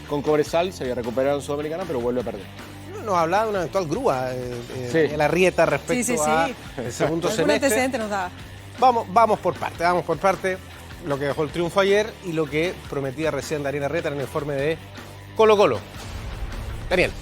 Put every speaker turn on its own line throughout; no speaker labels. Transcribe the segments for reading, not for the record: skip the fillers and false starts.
con Cobresal, se había recuperado en Sudamericana, pero vuelve a perder.
Nos hablaba de una eventual grúa
Sí.
en la Rieta respecto a el segundo
Algún
semestre.
antecedente nos daba.
Vamos por parte. Lo que dejó el triunfo ayer y lo que prometía recién Daniel Arrieta en el informe de Colo-Colo. Daniel.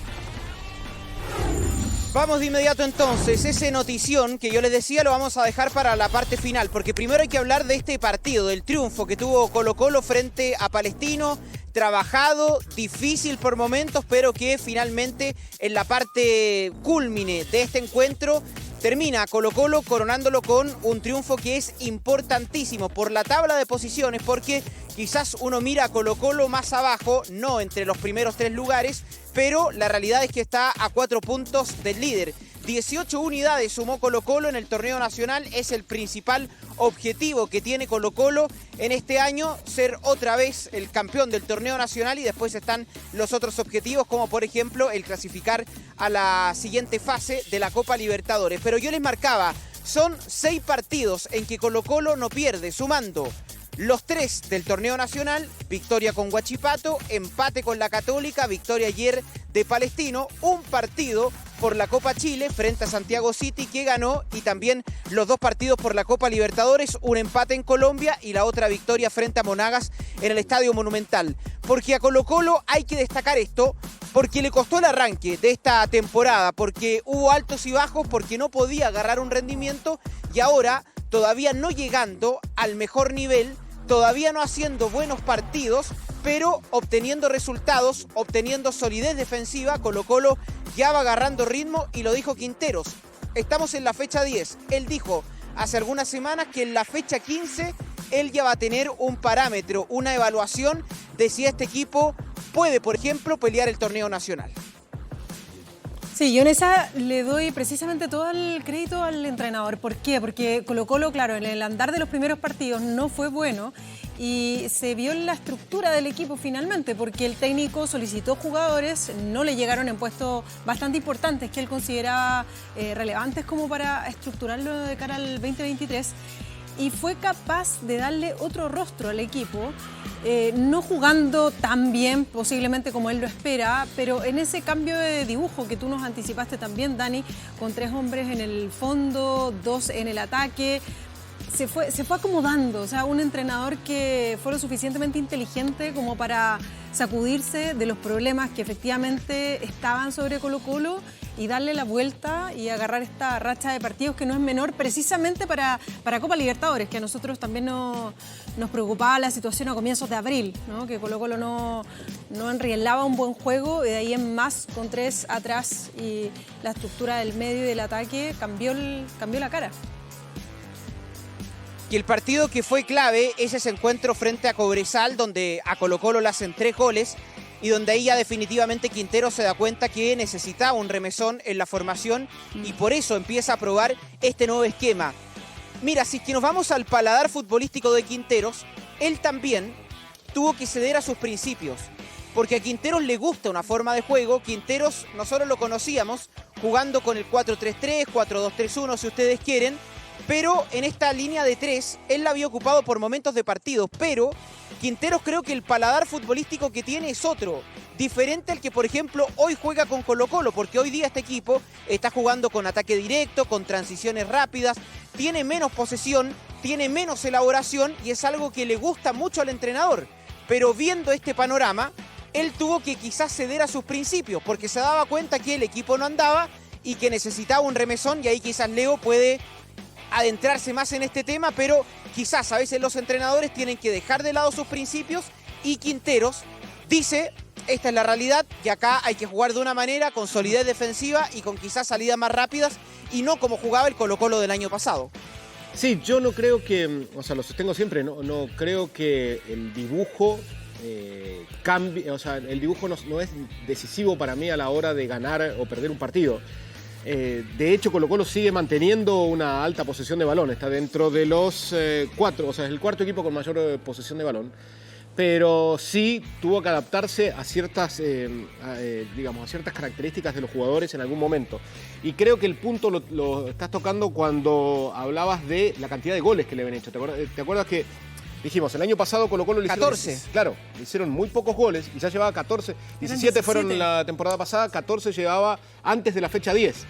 Vamos de inmediato entonces, ese notición que yo les decía lo vamos a dejar para la parte final, porque primero hay que hablar de este partido, del triunfo que tuvo Colo-Colo frente a Palestino, trabajado, difícil por momentos, pero que finalmente en la parte cúlmine de este encuentro termina Colo-Colo coronándolo con un triunfo que es importantísimo por la tabla de posiciones, porque quizás uno mira a Colo-Colo más abajo, no entre los primeros 3 lugares, pero la realidad es que está a 4 puntos del líder. 18 unidades sumó Colo-Colo en el torneo nacional, es el principal objetivo que tiene Colo-Colo en este año, ser otra vez el campeón del torneo nacional, y después están los otros objetivos, como por ejemplo el clasificar a la siguiente fase de la Copa Libertadores. Pero yo les marcaba, son 6 partidos en que Colo-Colo no pierde, sumando los 3 del torneo nacional, victoria con Huachipato, empate con la Católica, victoria ayer de Palestino, un partido por la Copa Chile frente a Santiago City que ganó, y también los 2 partidos por la Copa Libertadores, un empate en Colombia y la otra victoria frente a Monagas en el Estadio Monumental. Porque a Colo-Colo hay que destacar esto, porque le costó el arranque de esta temporada, porque hubo altos y bajos, porque no podía agarrar un rendimiento, y ahora, todavía no llegando al mejor nivel, todavía no haciendo buenos partidos, pero obteniendo resultados, obteniendo solidez defensiva, Colo-Colo ya va agarrando ritmo, y lo dijo Quinteros. Estamos en la fecha 10. Él dijo hace algunas semanas que en la fecha 15 él ya va a tener un parámetro, una evaluación de si este equipo puede, por ejemplo, pelear el torneo nacional.
Sí, yo en esa le doy precisamente todo el crédito al entrenador. ¿Por qué? Porque Colo-Colo, claro, en el andar de los primeros partidos no fue bueno y se vio en la estructura del equipo finalmente, porque el técnico solicitó jugadores, no le llegaron en puestos bastante importantes que él consideraba relevantes como para estructurarlo de cara al 2023. Y fue capaz de darle otro rostro al equipo, no jugando tan bien posiblemente como él lo espera, pero en ese cambio de dibujo que tú nos anticipaste también, Dani, con 3 hombres en el fondo, 2 en el ataque, se fue acomodando. O sea, un entrenador que fue lo suficientemente inteligente como para sacudirse de los problemas que efectivamente estaban sobre Colo-Colo y darle la vuelta y agarrar esta racha de partidos que no es menor, precisamente para Copa Libertadores, que a nosotros también nos preocupaba la situación a comienzos de abril, ¿no? Que Colo-Colo no enrielaba un buen juego, y de ahí en más, con 3 atrás y la estructura del medio y del ataque cambió la cara.
Y el partido que fue clave es ese encuentro frente a Cobresal, donde a Colo-Colo le hacen 3 goles, y donde ahí ya definitivamente Quintero se da cuenta que necesitaba un remesón en la formación, y por eso empieza a probar este nuevo esquema. Mira, si es que nos vamos al paladar futbolístico de Quinteros, él también tuvo que ceder a sus principios, porque a Quinteros le gusta una forma de juego. Quinteros nosotros lo conocíamos jugando con el 4-3-3, 4-2-3-1 si ustedes quieren, pero en esta línea de 3 él la había ocupado por momentos de partido, pero Quinteros creo que el paladar futbolístico que tiene es otro, diferente al que por ejemplo hoy juega con Colo-Colo, porque hoy día este equipo está jugando con ataque directo, con transiciones rápidas, tiene menos posesión, tiene menos elaboración, y es algo que le gusta mucho al entrenador. Pero viendo este panorama, él tuvo que quizás ceder a sus principios, porque se daba cuenta que el equipo no andaba y que necesitaba un remesón, y ahí quizás Leo puede adentrarse más en este tema, pero quizás a veces los entrenadores tienen que dejar de lado sus principios, y Quinteros dice, esta es la realidad, que acá hay que jugar de una manera, con solidez defensiva y con quizás salidas más rápidas, y no como jugaba el Colo-Colo del año pasado.
Sí, yo no creo que, o sea, lo sostengo siempre, no creo que el dibujo cambie, o sea, el dibujo no es decisivo para mí a la hora de ganar o perder un partido. De hecho, Colo-Colo sigue manteniendo una alta posesión de balón, está dentro de los 4, o sea, es el 4.º equipo con mayor posesión de balón, pero sí tuvo que adaptarse a ciertas, digamos, a ciertas características de los jugadores en algún momento. Y creo que el punto lo estás tocando cuando hablabas de la cantidad de goles que le habían hecho. ¿Te acuerdas que dijimos, el año pasado Colo-Colo le hicieron...
14.
Claro, le hicieron muy pocos goles y ya llevaba 14. 17 fueron la temporada pasada, 14 llevaba antes de la fecha 10.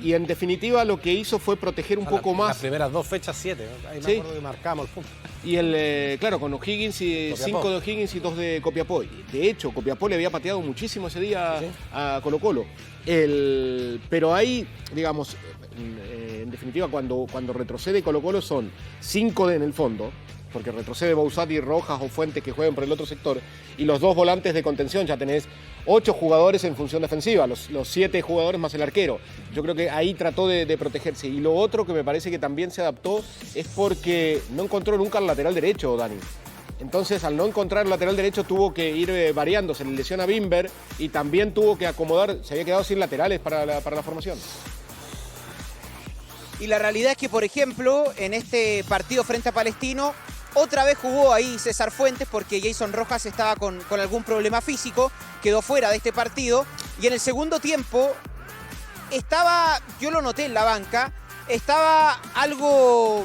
Y en definitiva lo que hizo fue proteger un poco más.
Las primeras 2 fechas, 7. Ahí me acuerdo que marcamos el punto.
Y claro, con O'Higgins y 5 de O'Higgins y 2 de Copiapó. De hecho, Copiapó le había pateado muchísimo ese día a Colo-Colo. Pero ahí, digamos, en definitiva, cuando retrocede Colo-Colo son 5 en el fondo, porque retrocede Bausati, Rojas o Fuentes que jueguen por el otro sector, y los 2 volantes de contención. Ya tenés 8 jugadores en función defensiva, los 7 jugadores más el arquero. Yo creo que ahí trató de protegerse. Y lo otro que me parece que también se adaptó es porque no encontró nunca el lateral derecho, Dani. Entonces, al no encontrar el lateral derecho, tuvo que ir variando. Se le lesiona a Bimber y también tuvo que acomodar, se había quedado sin laterales para la formación.
Y la realidad es que, por ejemplo, en este partido frente a Palestino, otra vez jugó ahí César Fuentes porque Jason Rojas estaba con algún problema físico, quedó fuera de este partido. Y en el segundo tiempo estaba, yo lo noté en la banca, estaba algo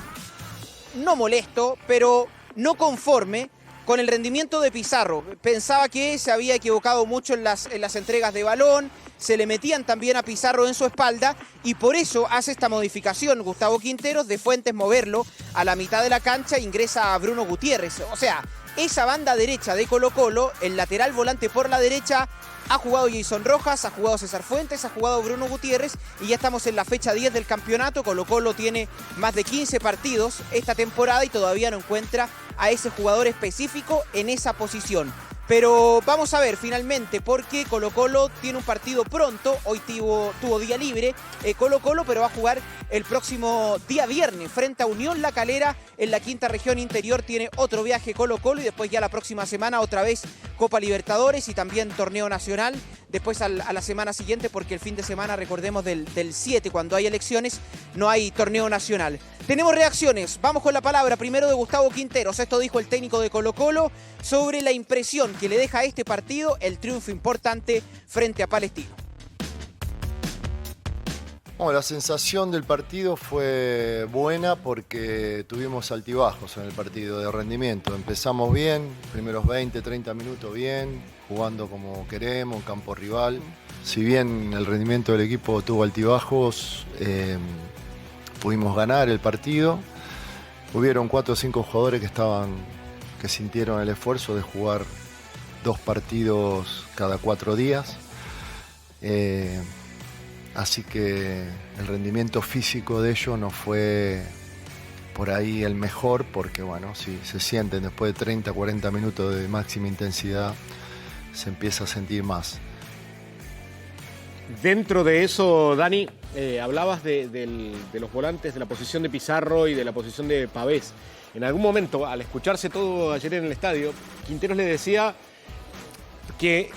no molesto, pero no conforme con el rendimiento de Pizarro. Pensaba que se había equivocado mucho en las entregas de balón, se le metían también a Pizarro en su espalda y por eso hace esta modificación Gustavo Quinteros de Fuentes moverlo a la mitad de la cancha, ingresa a Bruno Gutiérrez. O sea, esa banda derecha de Colo-Colo, el lateral volante por la derecha, ha jugado Jason Rojas, ha jugado César Fuentes, ha jugado Bruno Gutiérrez y ya estamos en la fecha 10 del campeonato. Colo-Colo tiene más de 15 partidos esta temporada y todavía no encuentra a ese jugador específico en esa posición. Pero vamos a ver finalmente, porque Colo-Colo tiene un partido pronto, hoy tuvo día libre Colo-Colo, pero va a jugar el próximo día viernes frente a Unión La Calera en la quinta región interior. Tiene otro viaje Colo-Colo y después ya la próxima semana otra vez Copa Libertadores y también Torneo Nacional. Después a la semana siguiente, porque el fin de semana, recordemos, del 7, cuando hay elecciones, no hay Torneo Nacional. Tenemos reacciones, vamos con la palabra primero de Gustavo Quinteros. Esto dijo el técnico de Colo-Colo sobre la impresión que le deja a este partido el triunfo importante frente a Palestino.
Bueno, la sensación del partido fue buena porque tuvimos altibajos en el partido de rendimiento. Empezamos bien, primeros 20, 30 minutos bien, jugando como queremos, campo rival. Si bien el rendimiento del equipo tuvo altibajos, pudimos ganar el partido. Hubieron 4 o 5 jugadores que sintieron el esfuerzo de jugar 2 partidos cada 4 días. Así que el rendimiento físico de ellos no fue por ahí el mejor, porque bueno, si se sienten después de 30, 40 minutos de máxima intensidad, se empieza a sentir más.
Dentro de eso, Dani, hablabas de los volantes, de la posición de Pizarro y de la posición de Pavés. En algún momento, al escucharse todo ayer en el estadio, Quinteros le decía que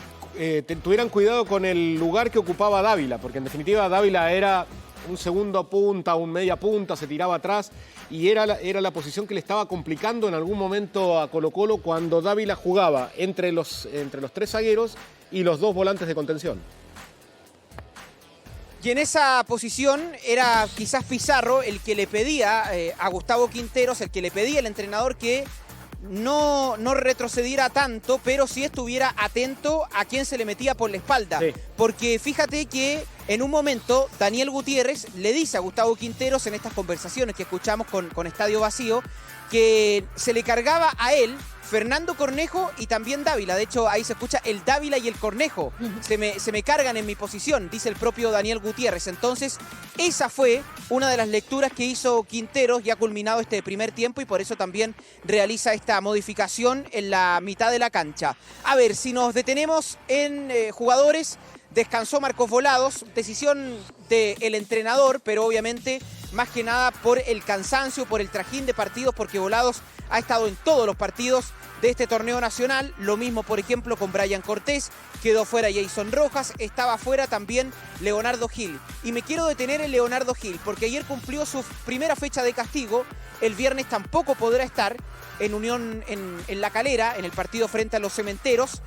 tuvieran cuidado con el lugar que ocupaba Dávila, porque en definitiva Dávila era un segundo punta, un media punta, se tiraba atrás y era la posición que le estaba complicando en algún momento a Colo-Colo cuando Dávila jugaba entre los 3 zagueros y los 2 volantes de contención.
Y en esa posición era quizás Pizarro el que le pedía a Gustavo Quinteros, el que le pedía al entrenador que no retrocediera tanto, pero sí estuviera atento a quién se le metía por la espalda. Sí. Porque fíjate que en un momento Daniel Gutiérrez le dice a Gustavo Quinteros en estas conversaciones que escuchamos con Estadio Vacío que se le cargaba a él Fernando Cornejo y también Dávila. De hecho, ahí se escucha el Dávila y el Cornejo. Se me cargan en mi posición, dice el propio Daniel Gutiérrez. Entonces, esa fue una de las lecturas que hizo Quinteros, ya culminado este primer tiempo, y por eso también realiza esta modificación en la mitad de la cancha. A ver, si nos detenemos en jugadores, descansó Marcos Volados, decisión del entrenador, pero obviamente más que nada por el cansancio, por el trajín de partidos, porque Volados ha estado en todos los partidos de este torneo nacional. Lo mismo, por ejemplo, con Brian Cortés, quedó fuera Jason Rojas, estaba fuera también Leonardo Gil. Y me quiero detener en Leonardo Gil, porque ayer cumplió su primera fecha de castigo, el viernes tampoco podrá estar en Unión en La Calera, en el partido frente a los Cementeros.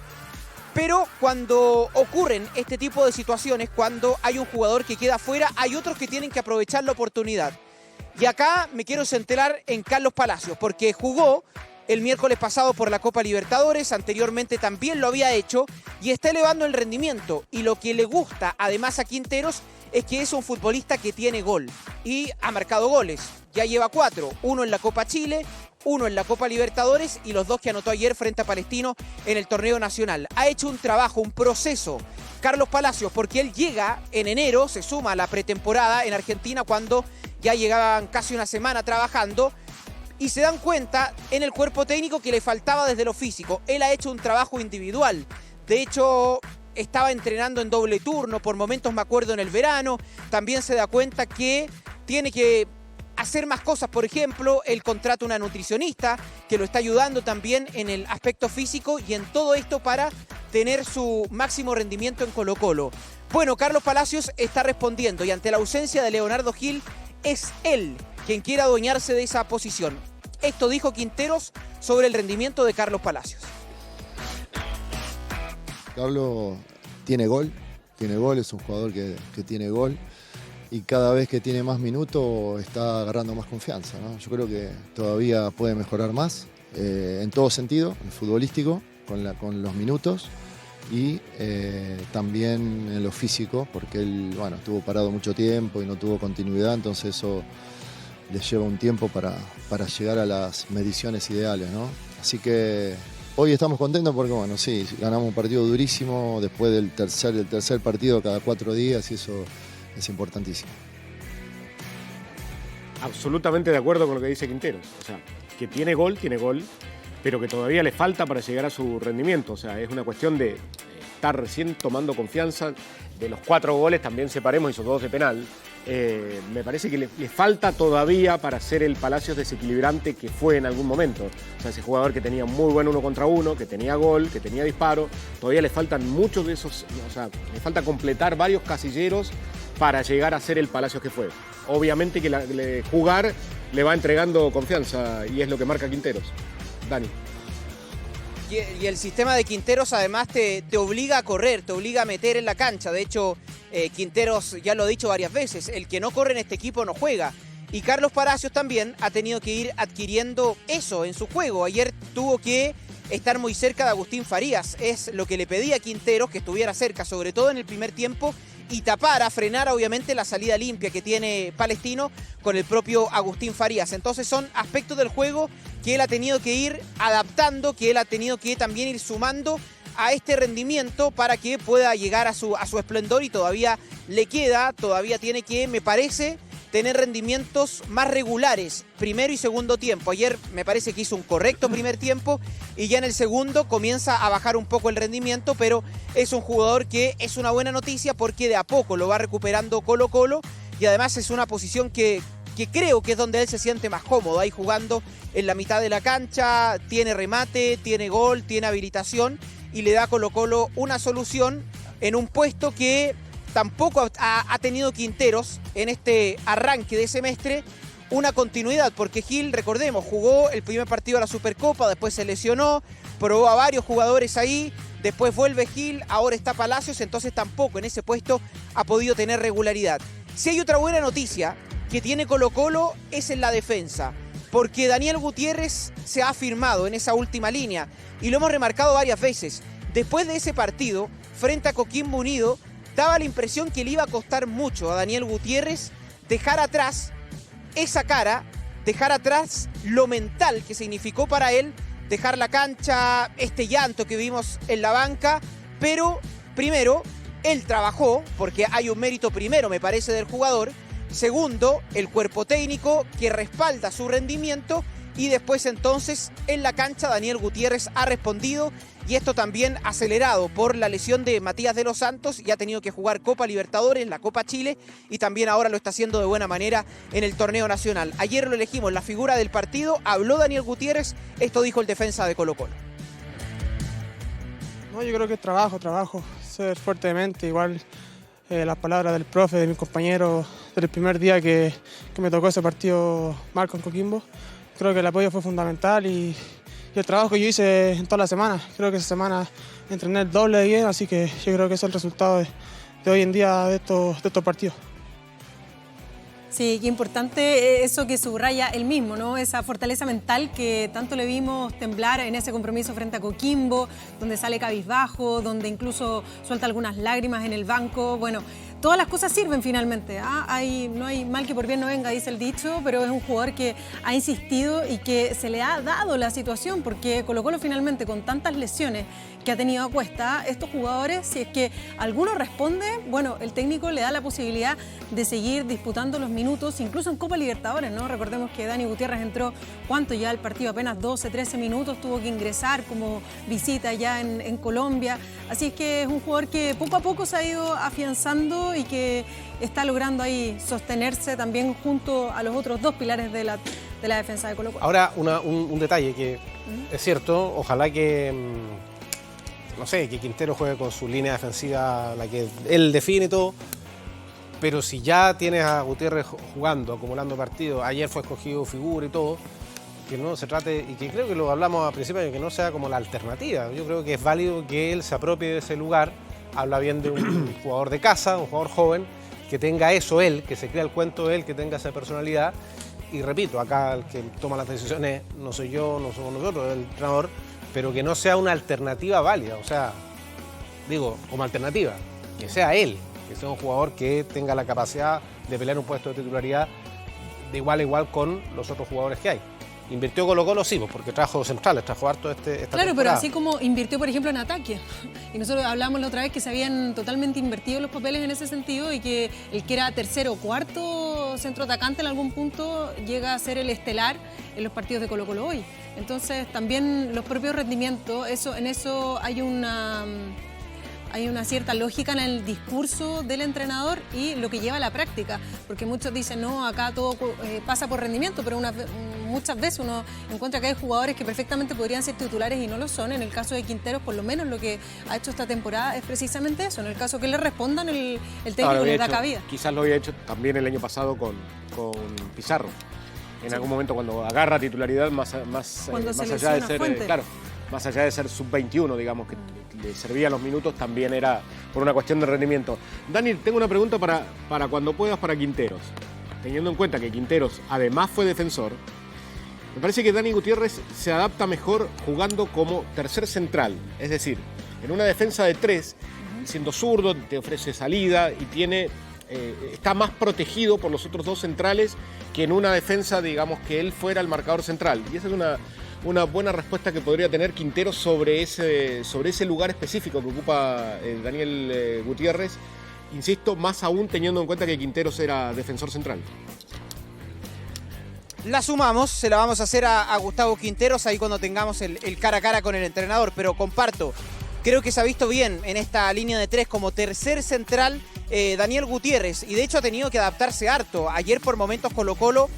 Pero cuando ocurren este tipo de situaciones, cuando hay un jugador que queda fuera, hay otros que tienen que aprovechar la oportunidad. Y acá me quiero centrar en Carlos Palacios, porque jugó el miércoles pasado por la Copa Libertadores, anteriormente también lo había hecho y está elevando el rendimiento. Y lo que le gusta además a Quinteros es que es un futbolista que tiene gol y ha marcado goles. Ya lleva 4, 1 en la Copa Chile, 1 en la Copa Libertadores y los 2 que anotó ayer frente a Palestino en el torneo nacional. Ha hecho un trabajo, un proceso, Carlos Palacios, porque él llega en enero, se suma a la pretemporada en Argentina cuando ya llegaban casi una semana trabajando y se dan cuenta en el cuerpo técnico que le faltaba desde lo físico. Él ha hecho un trabajo individual. De hecho, estaba entrenando en doble turno, por momentos me acuerdo en el verano. También se da cuenta que tiene que hacer más cosas, por ejemplo, él contrata una nutricionista que lo está ayudando también en el aspecto físico y en todo esto para tener su máximo rendimiento en Colo-Colo. Bueno, Carlos Palacios está respondiendo y ante la ausencia de Leonardo Gil, es él quien quiere adueñarse de esa posición. Esto dijo Quinteros sobre el rendimiento de Carlos Palacios.
Carlos tiene gol, es un jugador que tiene gol. Y cada vez que tiene más minutos está agarrando más confianza, ¿no? Yo creo que todavía puede mejorar más en todo sentido, en futbolístico, con los minutos y también en lo físico, porque él estuvo parado mucho tiempo y no tuvo continuidad, entonces eso le lleva un tiempo para llegar a las mediciones ideales, ¿no? Así que hoy estamos contentos porque, sí, ganamos un partido durísimo después del tercer partido cada 4 días y eso es importantísimo.
Absolutamente de acuerdo con lo que dice Quinteros. O sea, que tiene gol, pero que todavía le falta para llegar a su rendimiento. O sea, es una cuestión de estar recién tomando confianza. De los 4 goles también separemos, hizo 2 de penal. Me parece que le falta todavía para ser el Palacios desequilibrante que fue en algún momento. O sea, ese jugador que tenía muy buen 1 contra 1, que tenía gol, que tenía disparo. Todavía le faltan muchos de esos, o sea, le falta completar varios casilleros para llegar a ser el Palacios que fue. Obviamente que jugar le va entregando confianza y es lo que marca Quinteros. Dani.
Y el sistema de Quinteros además te obliga a correr, te obliga a meter en la cancha. De hecho, Quinteros ya lo ha dicho varias veces, el que no corre en este equipo no juega. Y Carlos Palacios también ha tenido que ir adquiriendo eso en su juego. Ayer tuvo que estar muy cerca de Agustín Farías. Es lo que le pedía a Quinteros, que estuviera cerca, sobre todo en el primer tiempo, y tapara, frenara obviamente la salida limpia que tiene Palestino con el propio Agustín Farías. Entonces son aspectos del juego que él ha tenido que ir adaptando, que él ha tenido que también ir sumando a este rendimiento para que pueda llegar a su esplendor y todavía le queda, todavía tiene que, me parece, tener rendimientos más regulares, primero y segundo tiempo. Ayer me parece que hizo un correcto primer tiempo y ya en el segundo comienza a bajar un poco el rendimiento, pero es un jugador que es una buena noticia porque de a poco lo va recuperando Colo-Colo y además es una posición que creo que es donde él se siente más cómodo, ahí jugando en la mitad de la cancha, tiene remate, tiene gol, tiene habilitación y le da a Colo-Colo una solución en un puesto que tampoco ha tenido Quinteros en este arranque de semestre una continuidad, porque Gil, recordemos, jugó el primer partido de la Supercopa, después se lesionó, probó a varios jugadores ahí, después vuelve Gil, ahora está Palacios, entonces tampoco en ese puesto ha podido tener regularidad. Si hay otra buena noticia que tiene Colo-Colo es en la defensa, porque Daniel Gutiérrez se ha afirmado en esa última línea y lo hemos remarcado varias veces. Después de ese partido, frente a Coquimbo Unido, daba la impresión que le iba a costar mucho a Daniel Gutiérrez dejar atrás esa cara, dejar atrás lo mental que significó para él, dejar la cancha, este llanto que vimos en la banca, pero primero, él trabajó, porque hay un mérito primero, me parece, del jugador, segundo, el cuerpo técnico que respalda su rendimiento y después entonces en la cancha Daniel Gutiérrez ha respondido y esto también acelerado por la lesión de Matías de los Santos y ha tenido que jugar Copa Libertadores, la Copa Chile y también ahora lo está haciendo de buena manera en el torneo nacional. Ayer lo elegimos la figura del partido, habló Daniel Gutiérrez, esto dijo el defensa de Colo-Colo.
No, yo creo que trabajo, ser fuerte de mente, igual las palabras del profe, de mis compañeros del primer día que me tocó ese partido mal con Coquimbo. Creo que el apoyo fue fundamental y el trabajo que yo hice en toda la semana. Creo que esa semana entrené el doble de bien, así que yo creo que ese es el resultado de hoy en día de estos partidos.
Sí, qué importante eso que subraya él mismo, ¿no? Esa fortaleza mental que tanto le vimos temblar en ese compromiso frente a Coquimbo, donde sale cabizbajo, donde incluso suelta algunas lágrimas en el banco. Bueno, todas las cosas sirven finalmente. No hay mal que por bien no venga, dice el dicho, pero es un jugador que ha insistido y que se le ha dado la situación, porque Colo-Colo finalmente con tantas lesiones que ha tenido a cuesta, estos jugadores, si es que alguno responde, bueno, el técnico le da la posibilidad de seguir disputando los minutos, incluso en Copa Libertadores, ¿no? Recordemos que Dani Gutiérrez entró, ¿cuánto ya el partido? Apenas 12, 13 minutos, tuvo que ingresar como visita ya en Colombia. Así es que es un jugador que poco a poco se ha ido afianzando y que está logrando ahí sostenerse también junto a los otros dos pilares de la defensa de Colo-Colo.
Ahora, un detalle que es cierto, ojalá que, no sé, que Quintero juegue con su línea defensiva, la que él define todo, pero si ya tienes a Gutiérrez jugando, acumulando partidos, ayer fue escogido figura y todo, que no se trate, y que creo que lo hablamos al principio, que no sea como la alternativa. Yo creo que es válido que él se apropie de ese lugar, habla bien de un jugador de casa, un jugador joven, que tenga eso él, que se crea el cuento él, que tenga esa personalidad. Y repito, acá el que toma las decisiones no soy yo, no somos nosotros, es el entrenador, pero que no sea una alternativa válida, o sea, digo, como alternativa, que sea él, que sea un jugador que tenga la capacidad de pelear un puesto de titularidad de igual a igual con los otros jugadores que hay. Invirtió Colo-Colo, sí, porque trajo centrales, trajo harto esta
Claro,
temporada.
pero así como invirtió, por ejemplo, en ataque. Y nosotros hablamos la otra vez que se habían totalmente invertido los papeles en ese sentido y que el que era tercero o cuarto centro atacante en algún punto llega a ser el estelar en los partidos de Colo-Colo hoy. Entonces, también los propios rendimientos, en eso hay una cierta lógica en el discurso del entrenador y lo que lleva a la práctica, porque muchos dicen, no, acá todo pasa por rendimiento, pero muchas veces uno encuentra que hay jugadores que perfectamente podrían ser titulares y no lo son. En el caso de Quinteros, por lo menos lo que ha hecho esta temporada es precisamente eso, en el caso que le respondan, el técnico le da cabida.
Quizás lo había hecho también el año pasado con Pizarro, en algún momento cuando agarra titularidad más allá de ser, claro, más allá de ser sub-21, digamos, que le servía los minutos, también era por una cuestión de rendimiento. Dani, tengo una pregunta para cuando puedas para Quinteros. Teniendo en cuenta que Quinteros además fue defensor, me parece que Dani Gutiérrez se adapta mejor jugando como tercer central. Es decir, en una defensa de 3, siendo zurdo, te ofrece salida y está más protegido por los otros dos centrales que en una defensa, digamos, que él fuera el marcador central. Y esa es una buena respuesta que podría tener Quinteros sobre ese lugar específico que ocupa Daniel Gutiérrez. Insisto, más aún teniendo en cuenta que Quinteros era defensor central.
La sumamos, se la vamos a hacer a Gustavo Quinteros ahí cuando tengamos el cara a cara con el entrenador, pero comparto, creo que se ha visto bien en esta línea de 3 como tercer central Daniel Gutiérrez, y de hecho ha tenido que adaptarse harto. Ayer por momentos Colo-Colo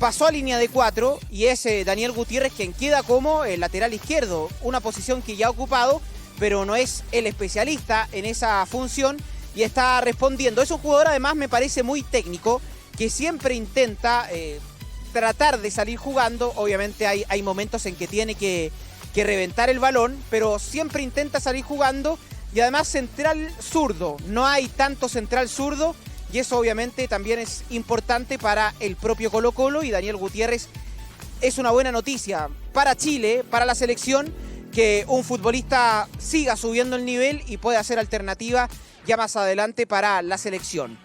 pasó a línea de 4 y es Daniel Gutiérrez quien queda como el lateral izquierdo, una posición que ya ha ocupado, pero no es el especialista en esa función y está respondiendo. Es un jugador además, me parece, muy técnico, que siempre intenta tratar de salir jugando. Obviamente hay momentos en que tiene que reventar el balón, pero siempre intenta salir jugando, y además central zurdo, no hay tanto central zurdo, y eso obviamente también es importante para el propio Colo-Colo, y Daniel Gutiérrez es una buena noticia para Chile, para la selección, que un futbolista siga subiendo el nivel y pueda ser alternativa ya más adelante para la selección.